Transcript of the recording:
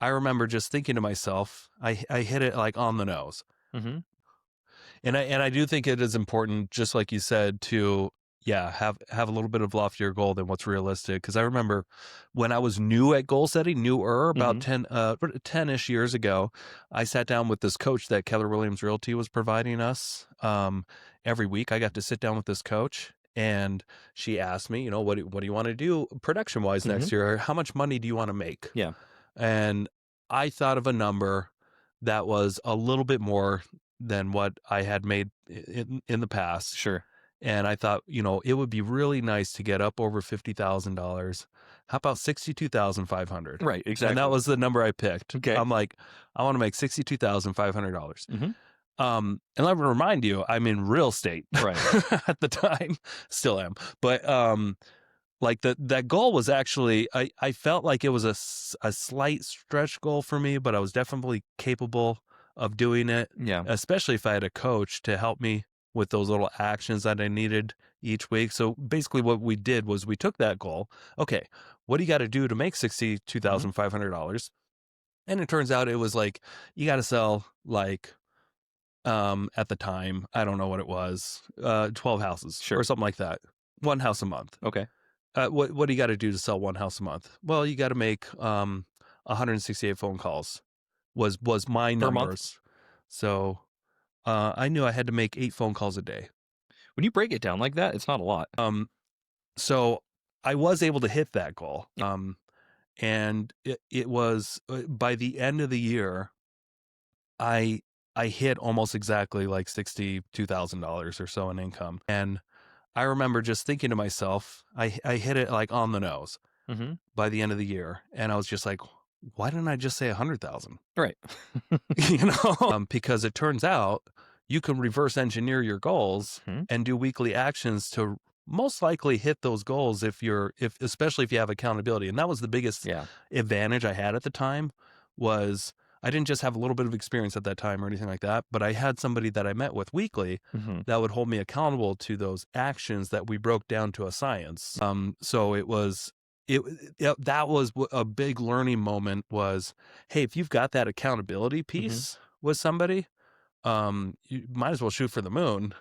I remember just thinking to myself, I hit it like on the nose. Mhm. And I do think it is important, just like you said, to have a little bit of loftier goal than what's realistic. Because I remember when I was new at goal setting, newer, about Mhm. 10-ish years ago, I sat down with this coach that Keller Williams Realty was providing us. Every week I got to sit down with this coach, and she asked me, what do you want to do production wise Mhm. next year? How much money do you want to make? Yeah. And I thought of a number that was a little bit more than what I had made in the past. Sure. And I thought, it would be really nice to get up over $50,000. How about 62,500? Right, And that exactly. was the number I picked. Okay. I'm like, I want to make $62,500. Mhm. And let me remind you, I'm in real estate Right. at the time, still am. But like that goal was actually, I felt like it was a slight stretch goal for me, but I was definitely capable of doing it, Yeah. especially if I had a coach to help me with those little actions that I needed each week. So basically what we did was we took that goal. Okay, what do you got to do to make Mhm. $62,500? And it turns out it was like, you got to sell like, at the time, I don't know what it was, 12 houses Sure. or something like that. One house a month. Okay. What do you got to do to sell one house a month? Well, you got to make 168 phone calls. Was my Per month? numbers. So I knew I had to make 8 phone calls a day. When you break it down like that, it's not a lot. So I was able to hit that goal. And it was by the end of the year, I I hit almost exactly like $62,000 or so in income. And I remember just thinking to myself, I hit it like on the nose Mhm. by the end of the year. And I was just like, why didn't I just say 100,000? Right. Because it turns out you can reverse engineer your goals Mhm. and do weekly actions to most likely hit those goals especially if you have accountability. And that was the biggest Yeah. advantage I had at the time was I didn't just have a little bit of experience at that time or anything like that, but I had somebody that I met with weekly Mhm. that would hold me accountable to those actions that we broke down to a science. So that was a big learning moment was, hey, if you've got that accountability Mhm. piece with somebody, you might as well shoot for the moon.